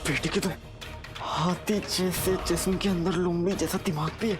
बेटे के तो हाथी जैसे जिस्म के अंदर लुम्बी जैसा दिमाग भी है।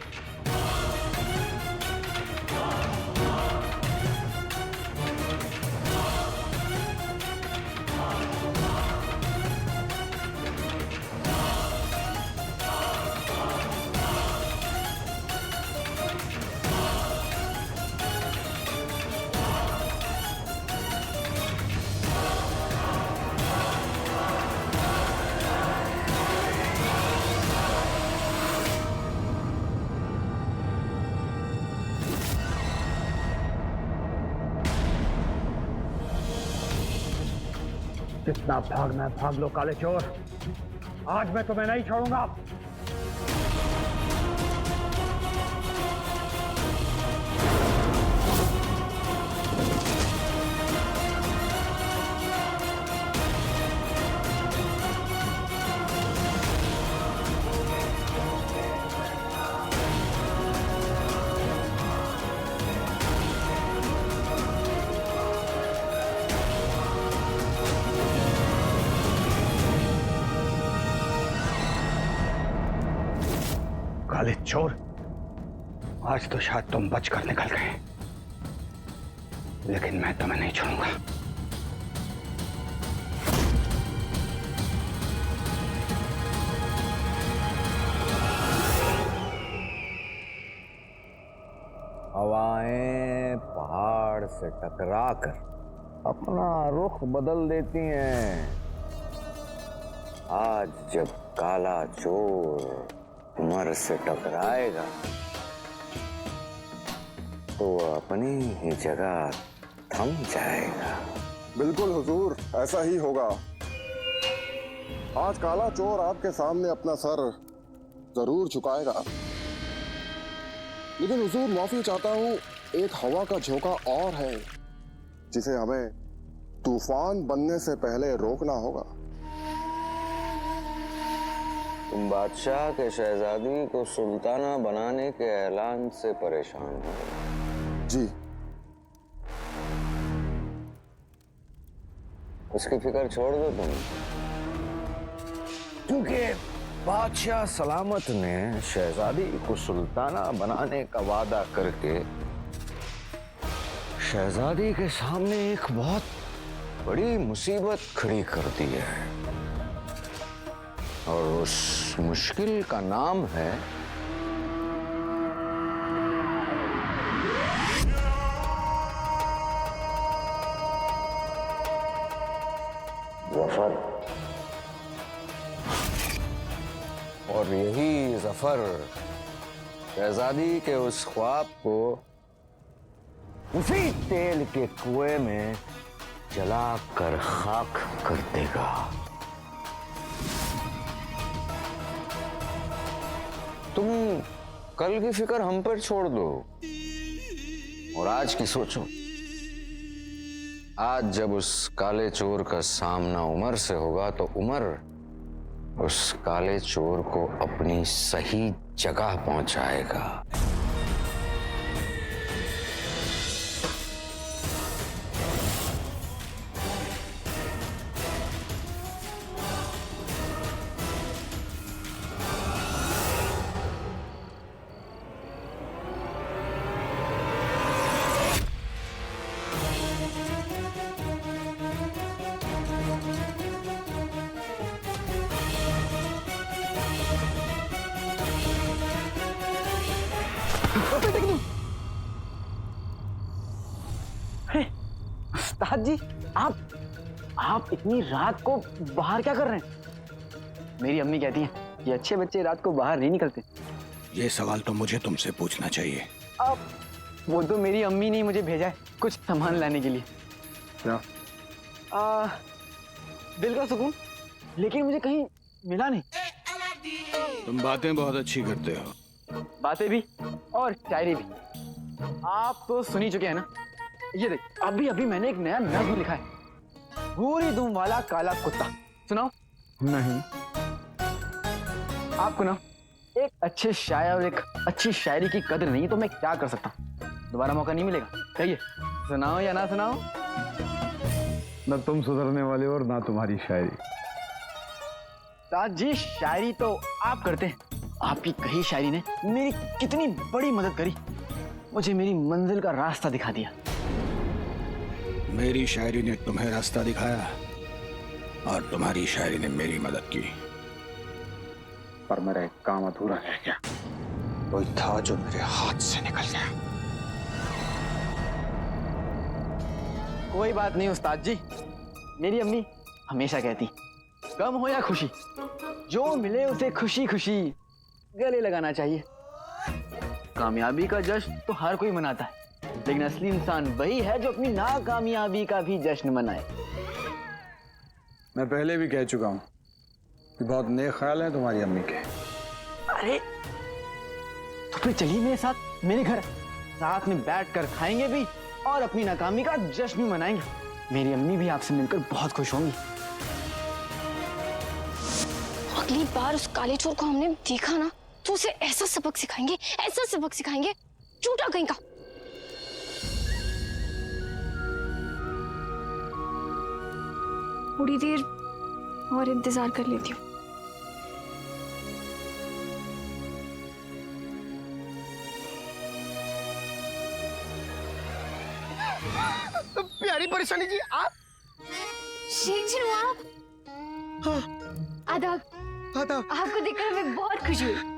जितना भागना है भाग लो काले चोर, आज मैं तुम्हें नहीं छोड़ूंगा। काले चोर, आज तो शायद तुम बचकर निकल गए, लेकिन मैं तुम्हें नहीं छोड़ूंगा। हवाएं पहाड़ से टकराकर अपना रुख बदल देती हैं। आज जब काला चोर उमर से टकराएगा तो वो अपनी ही जगह थम जाएगा। बिल्कुल हुजूर, ऐसा ही होगा। आज काला चोर आपके सामने अपना सर जरूर झुकाएगा। लेकिन हुजूर, माफी चाहता हूँ, एक हवा का झोंका और है जिसे हमें तूफान बनने से पहले रोकना होगा। तुम बादशाह के शहजादी को सुल्ताना बनाने के ऐलान से परेशान हो? जी। उसकी फिक्र छोड़ दो तुम, क्योंकि बादशाह सलामत ने शहजादी को सुल्ताना बनाने का वादा करके शहजादी के सामने एक बहुत बड़ी मुसीबत खड़ी कर दी है, और उस मुश्किल का नाम है जफर। और यही जफर शहजादी के उस ख्वाब को उसी तेल के कुएं में जलाकर खाक कर देगा। तुम कल की फिक्र हम पर छोड़ दो और आज की सोचो। आज जब उस काले चोर का सामना उमर से होगा तो उमर उस काले चोर को अपनी सही जगह पहुंचाएगा। उस्ताद जी, आप इतनी रात को बाहर क्या कर रहे हैं? मेरी अम्मी कहती हैं कि अच्छे बच्चे रात को बाहर नहीं निकलते। ये सवाल तो मुझे तुमसे पूछना चाहिए। अब वो तो मेरी अम्मी ने मुझे भेजा है कुछ सामान लाने के लिए। क्या? दिल का सुकून, लेकिन मुझे कहीं मिला नहीं। तुम बातें बहुत अच्छी करते हो। बातें भी और शायरी भी आप तो सुन ही चुके हैं ना। ये देख, अभी अभी मैंने एक नया नज़्म लिखा है, भूरी दुम वाला काला कुत्ता। सुनाओ? नहीं। आपको ना एक अच्छे शायर और एक अच्छी शायरी की कदर नहीं है तो मैं क्या कर सकता हूँ? दोबारा मौका नहीं मिलेगा। कहिए, सुनाओ या ना सुनाओ? न तुम सुधरने वाले और ना तुम्हारी शायरी। उस्ताद जी, शायरी तो आप करते हैं। आपकी कही शायरी ने मेरी कितनी बड़ी मदद करी, मुझे मेरी मंजिल का रास्ता दिखा दिया। मेरी शायरी ने तुम्हें रास्ता दिखाया और तुम्हारी शायरी ने मेरी मदद की, पर मेरा एक काम अधूरा रह गया। कोई था जो मेरे हाथ से निकल गया। कोई बात नहीं उस्ताद जी, मेरी अम्मी हमेशा कहती, गम हो या खुशी, जो मिले उसे खुशी खुशी गले लगाना चाहिए। कामयाबी का जश्न तो हर कोई मनाता है, लेकिन असली इंसान वही है जो अपनी नाकामयाबी का भी जश्न मनाए। मैं पहले भी कह चुका हूं कि बहुत नेक ख्याल है तुम्हारी अम्मी के। अरे तो फिर चलिए मेरे साथ मेरे घर, साथ में बैठकर खाएंगे भी और अपनी नाकामी का जश्न भी मनाएंगे। मेरी अम्मी भी आपसे मिलकर बहुत खुश होंगी। अगली बार उस काले चोर को हमने देखा ना तो उसे ऐसा सबक सिखाएंगे, ऐसा सबक सिखाएंगे, झूठा कहीं का। थोड़ी देर और इंतजार कर लेती हूँ। प्यारी परेशानी जी, आप? शेख जी आप? हाँ। आदाब। आदाब। आपको देखकर हमें बहुत खुशी हुई।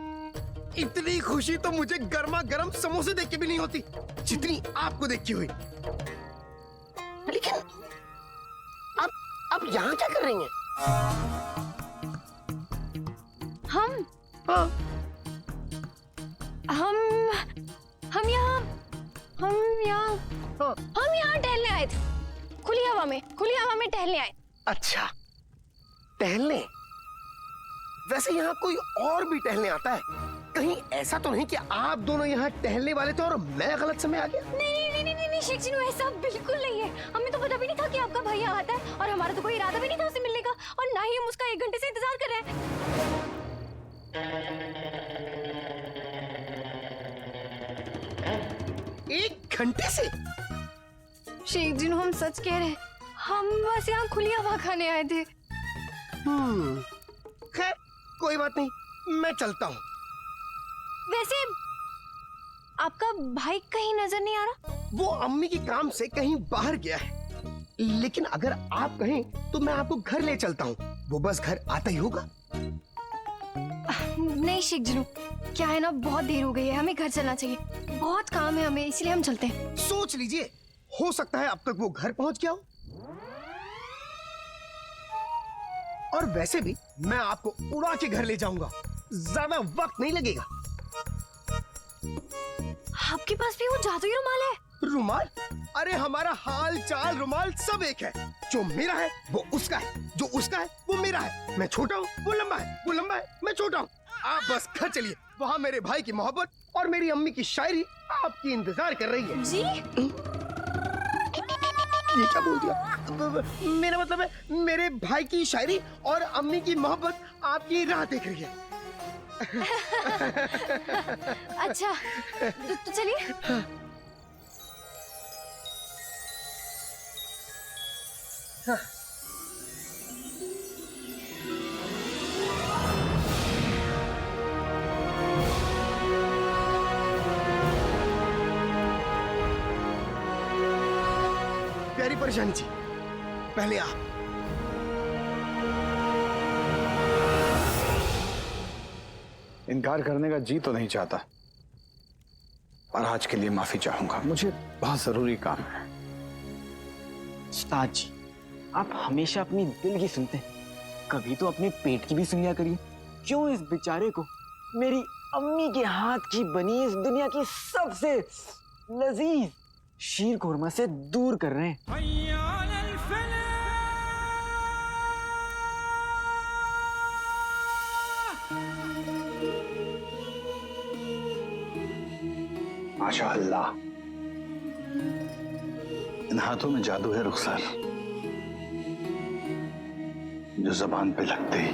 इतनी खुशी तो मुझे गर्मा गर्म समोसे देख के भी नहीं होती जितनी आपको देख के हुई। लेकिन आप यहाँ क्या कर रही हैं? हम हाँ। हम यहाँ हाँ। हम यहाँ टहलने आए थे, खुली हवा में टहलने आए। अच्छा, टहलने? वैसे यहाँ कोई और भी टहलने आता है? कहीं ऐसा तो नहीं कि आप दोनों यहाँ टहलने वाले थे और मैं गलत समय आ गया? नहीं शेख जी, ऐसा बिल्कुल नहीं है। हमें तो पता भी नहीं था कि आपका भाई यहाँ आता है, और हमारा तो कोई इरादा भी नहीं था उससे मिलने का, और ना ही हम उसका 1 घंटे से इंतजार कर रहे हैं। 1 घंटे से? शेख जी, हम सच कह रहे हैं, हम बस यहाँ खुली हवा खाने आए थे। खैर कोई बात नहीं, मैं चलता हूँ। वैसे आपका भाई कहीं नजर नहीं आ रहा? वो अम्मी के काम से कहीं बाहर गया है, लेकिन अगर आप कहें तो मैं आपको घर ले चलता हूँ। वो बस घर आता ही होगा। नहीं शेख जी, क्या है ना, बहुत देर हो गई है, हमें घर चलना चाहिए, बहुत काम है हमें, इसलिए हम चलते हैं। सोच लीजिए, हो सकता है अब तक वो घर पहुंच गया हो। और वैसे भी मैं आपको उड़ा के घर ले जाऊंगा, ज्यादा वक्त नहीं लगेगा। आपके पास भी वो जादुई रुमाल है? रुमाल? अरे हमारा हाल चाल रुमाल सब एक है। जो मेरा है वो उसका है, जो उसका है वो मेरा है। मैं छोटा हूँ, वो लंबा है, वो लंबा है, मैं छोटा हूँ। आप बस घर चलिए, वहाँ मेरे भाई की मोहब्बत और मेरी अम्मी की शायरी आपकी इंतजार कर रही है। जी? ये क्या बोल दिया? मेरा मतलब है, मेरे भाई की शायरी और अम्मी की मोहब्बत आपकी राह देख रही है। अच्छा, तो चलिए। हाँ। प्यारी परेशानी जी, पहले आप। इनकार करने का जी तो नहीं चाहता, पर आज के लिए माफी चाहूंगा, मुझे बहुत जरूरी काम है। उस्ताद जी, आप हमेशा अपनी दिल की सुनते हैं, कभी तो अपने पेट की भी सुन लिया करिए। क्यों इस बेचारे को मेरी अम्मी के हाथ की बनी इस दुनिया की सबसे लजीज शीर कोरमा से दूर कर रहे हैं। माशाअल्लाह, इन हाथों में जादू है रुखसार, जो जबान पे लगते ही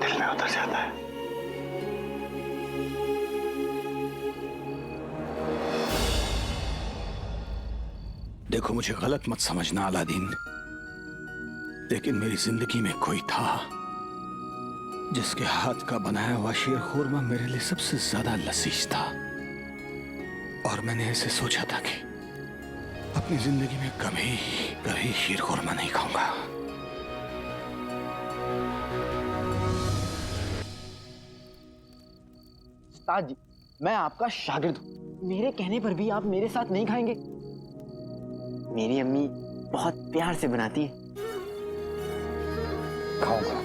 दिल में उतर जाता है। देखो, मुझे गलत मत समझना अलादीन, लेकिन मेरी जिंदगी में कोई था जिसके हाथ का बनाया हुआ शीर खुरमा मेरे लिए सबसे ज्यादा लजीज था। और मैंने ऐसे सोचा था कि अपनी जिंदगी में कभी कभी शीर खुरमा नहीं खाऊंगा। उस्ताद जी, मैं आपका शागिर्द हूँ। मेरे कहने पर भी आप मेरे साथ नहीं खाएंगे? मेरी अम्मी बहुत प्यार से बनाती है। खाऊंगा,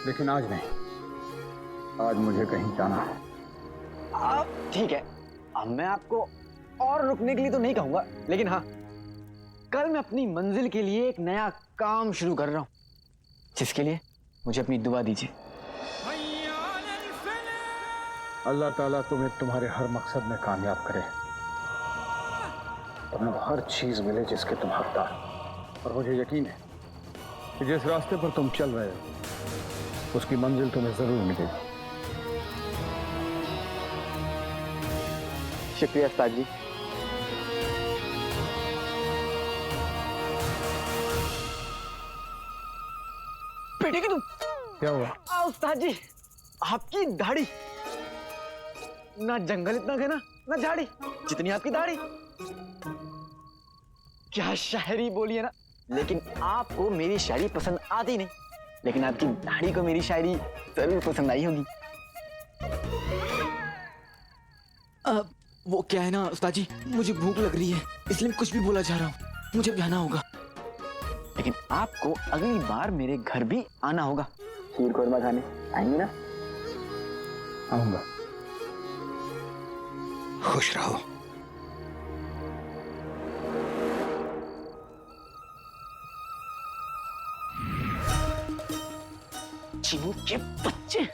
लेकिन आज नहीं। आज मुझे कहीं जाना है। आप ठीक है, अब मैं आपको और रुकने के लिए तो नहीं कहूंगा, लेकिन हाँ, कल मैं अपनी मंजिल के लिए एक नया काम शुरू कर रहा हूँ, जिसके लिए मुझे अपनी दुआ दीजिए। अल्लाह ताला तुम्हें तुम्हारे हर मकसद में कामयाब करे, तुम्हें हर चीज मिले जिसके तुम हकदार हो। और मुझे यकीन है कि जिस रास्ते पर तुम चल रहे हो उसकी मंजिल तुम्हें जरूर मिलेगी। शुक्रिया उस्ताद जी। बेटे की तुम क्या हुआ? उस्ताद जी, आपकी दाढ़ी, ना जंगल इतना घना ना झाड़ी जितनी आपकी दाढ़ी। क्या शायरी बोली है ना। लेकिन आपको मेरी शायरी पसंद आती नहीं, लेकिन आपकी दाढ़ी को मेरी शायरी जरूर पसंद आई होगी। वो क्या है ना उस्ताद जी, मुझे भूख लग रही है, इसलिए मैं कुछ भी बोला जा रहा हूँ। मुझे जाना होगा, लेकिन आपको अगली बार मेरे घर भी आना होगा। खीर खुरमा खाने आएंगे ना? आऊंगा। खुश रहो। चिमू के बच्चे।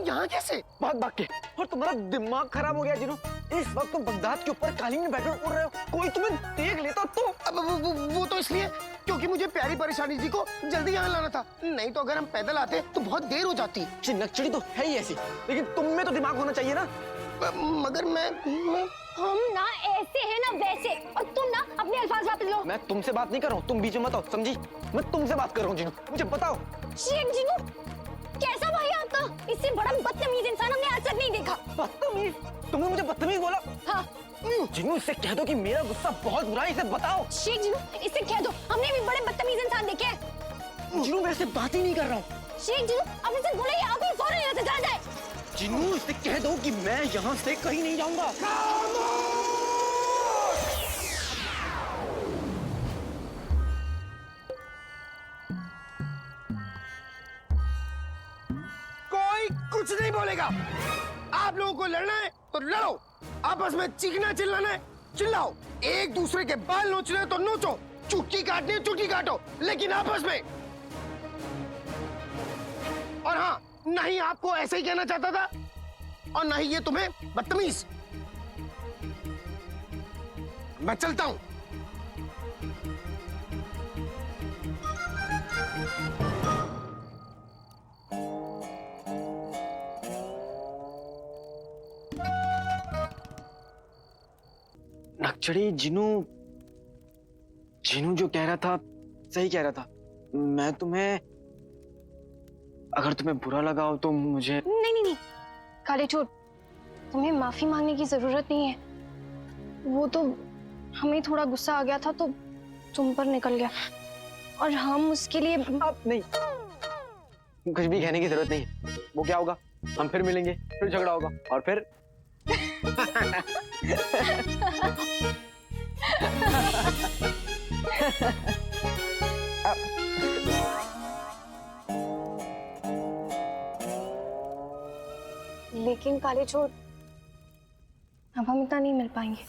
यहाँ कैसे? भाग भाग के। और तुम्हारा दिमाग खराब हो गया जिनो। इस वक्त तुम बगदाद के ऊपर कालीन में बैठे उड़ रहे हो, कोई तुम्हें देख लेता तो। अब वो तो इसलिए क्योंकि मुझे प्यारी परेशानी जी को जल्दी यहाँ लाना था, नहीं तो अगर हम पैदल आते तो बहुत देर हो जाती। चिन्नकचड़ी तो है ही ऐसी, लेकिन तुम में तो दिमाग होना चाहिए ना। मगर मैं हम ना ऐसे हैं ना वैसे, और तुम ना अपने अल्फाज वापस लो। मैं तुमसे बात नहीं कर रहा हूँ, तुम बीच में मत आओ, समझी? मैं तुमसे बात कर रहा हूँ जिनू, मुझे बताओ। शेख जिनू, कैसा भाई आपका? इससे बड़ा बदतमीज इंसान हमने आज तक नहीं देखा। बदतमीज? तुमने मुझे बदतमीज बोला? हाँ। जिनू, इससे कह दो कि मेरा गुस्सा बहुत बुरा है, इसे बताओ। शेख जिनू, इससे कह दो हमने भी बड़े बदतमीज इंसान देखे हैं। जिनू, मैं इससे बात ही नहीं कर रहा हूँ। शेख जिनू, अब इसे बोले आप ही फौरन यहाँ से चला जाए। जिनू, इससे कह दो कि मैं यहाँ से कहीं नहीं जाऊंगा। कोई कुछ नहीं बोलेगा। आप लोगों को लड़ना है तो लड़ो, आपस में चीखना चिल्लाना है चिल्लाओ, एक दूसरे के बाल नोचने हैं तो नोचो, चुटकी काटनी है चुटकी काटो, लेकिन आपस में। और हाँ, ना ही आपको ऐसे ही कहना चाहता था और ना ही ये तुम्हें बदतमीज। मैं चलता हूं। नक्चड़ी, जिनू जिनू जो कह रहा था सही कह रहा था। मैं तुम्हें, अगर तुम्हें बुरा लगा हो तो मुझे। नहीं नहीं नहीं काले चोर, तुम्हें माफी मांगने की जरूरत नहीं है। वो तो हमें थोड़ा गुस्सा आ गया था तो तुम पर निकल गया, और हम उसके लिए। अब नहीं, कुछ भी कहने की जरूरत नहीं है। वो क्या होगा हम फिर मिलेंगे, फिर झगड़ा होगा और फिर लेकिन काले चोर, अब हम इतना नहीं मिल पाएंगे।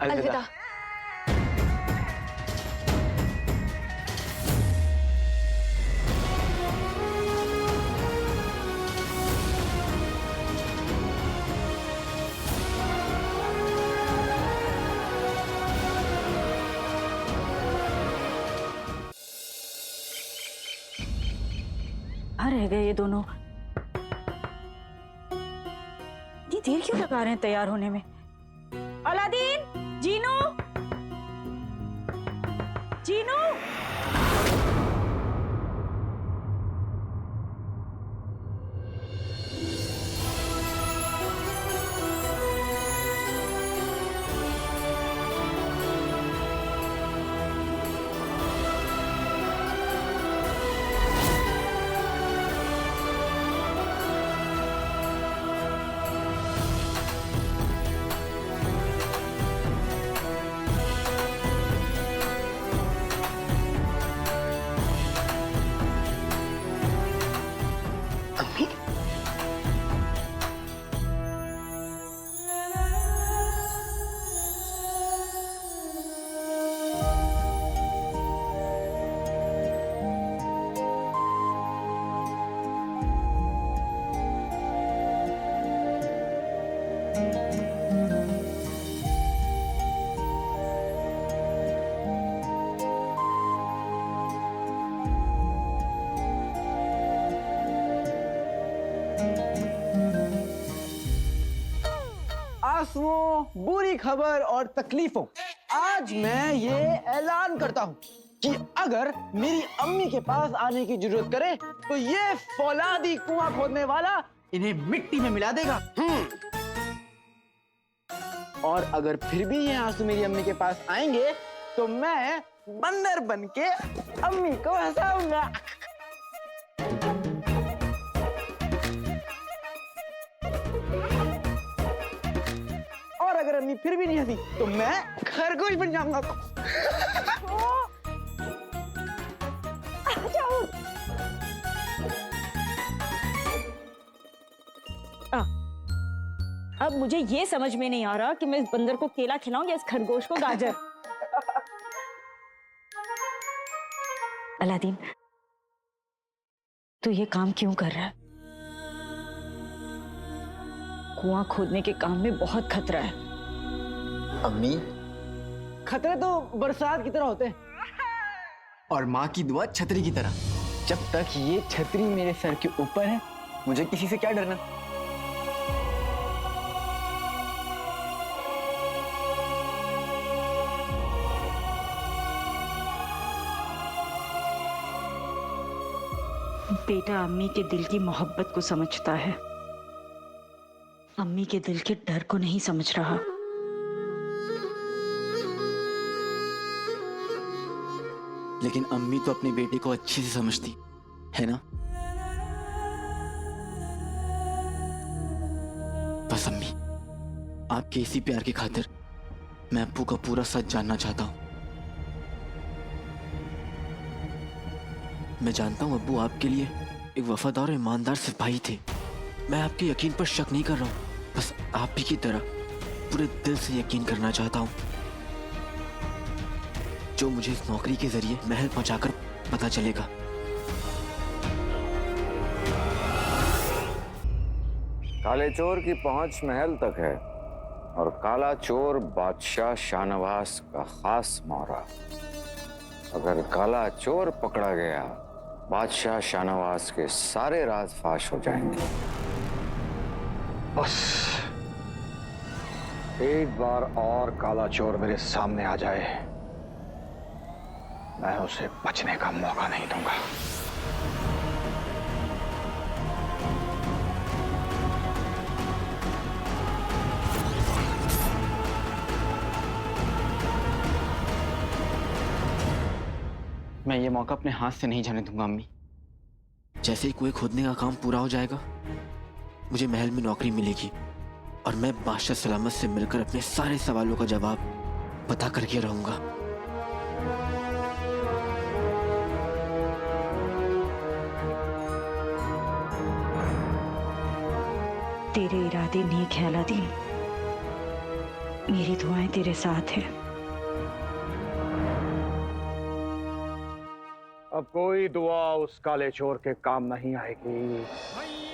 अलविदा। कहाँ रह गए ये दोनों? इतनी देर क्यों लगा रहे हैं तैयार होने में? अलादीन, जीनू, जीनू। आंसुओं, बुरी खबर और तकलीफों, आज मैं ये ऐलान करता हूँ कि अगर मेरी अम्मी के पास आने की जरूरत करे तो ये फौलादी कुआं खोदने वाला इन्हें मिट्टी में मिला देगा। और अगर फिर भी ये आंसू मेरी अम्मी के पास आएंगे तो मैं बंदर बन के अम्मी को हंसाऊंगा। और अगर अम्मी फिर भी नहीं हंसी तो मैं खरगोश बन जाऊंगा। अब मुझे ये समझ में नहीं आ रहा कि मैं इस बंदर को केला खिलाऊं या इस खरगोश को गाजर। अलादीन, तू ये काम क्यों कर रहा है? कुआं खोदने के काम में बहुत खतरा है। अम्मी, खतरे तो बरसात की तरह होते हैं और माँ की दुआ छतरी की तरह। जब तक ये छतरी मेरे सर के ऊपर है मुझे किसी से क्या डरना। बेटा अम्मी के दिल की मोहब्बत को समझता है, अम्मी के दिल के डर को नहीं समझ रहा। लेकिन अम्मी तो अपने बेटे को अच्छे से समझती है ना। बस अम्मी, आपके इसी प्यार की खातिर मैं अब्बू का पूरा सच जानना चाहता हूं। मैं जानता हूं अब्बू आपके लिए एक वफादार और ईमानदार सिपाही थे। मैं आपके यकीन पर शक नहीं कर रहा हूं, बस आप भी की तरह पूरे दिल से यकीन करना चाहता हूं जो मुझे इस नौकरी के जरिए महल पहुंचाकर पता चलेगा। काले चोर की पहुंच महल तक है और काला चोर बादशाह शाहनवाज का खास मौरा। अगर काला चोर पकड़ा गया बादशाह शाहनवाज के सारे राज फाश हो जाएंगे। बस एक बार और काला चोर मेरे सामने आ जाए, मैं उसे बचने का मौका नहीं दूंगा। मैं ये मौका अपने हाथ से नहीं जाने दूंगा अम्मी। जैसे ही कुएं खोदने का काम पूरा हो जाएगा, मुझे महल में नौकरी मिलेगी और मैं बादशाह सलामत से मिलकर अपने सारे सवालों का जवाब पता करके रहूंगा। तेरे इरादे नेक है अलादीन, मेरी दुआएं तेरे साथ हैं। अब कोई दुआ उस काले चोर के काम नहीं आएगी।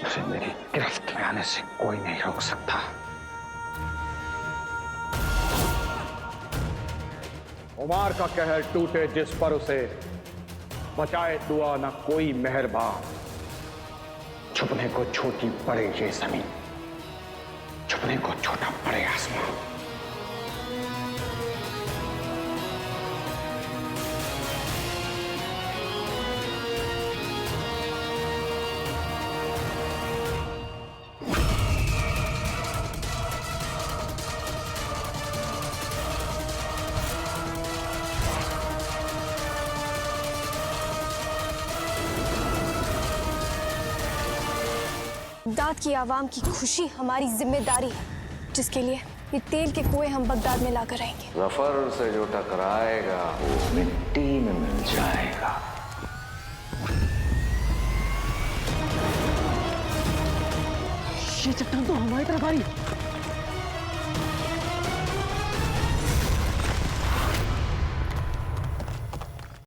उसे मेरी गिरफ्त में आने से कोई नहीं रोक सकता। उमार का कहर टूटे जिस पर उसे, बचाए दुआ ना कोई मेहरबान। छुपने को छोटी पड़े ये जमीन, छुपने को छोटा पड़े आसमान। बगदाद की आवाम की खुशी हमारी जिम्मेदारी है, जिसके लिए ये तेल के कुएं हम बगदाद में लाकर रहेंगे। जफर से जो टकराएगा वो मिट्टी में मिल जाएगा। ये चट्टान तो हमारी तरफ आई।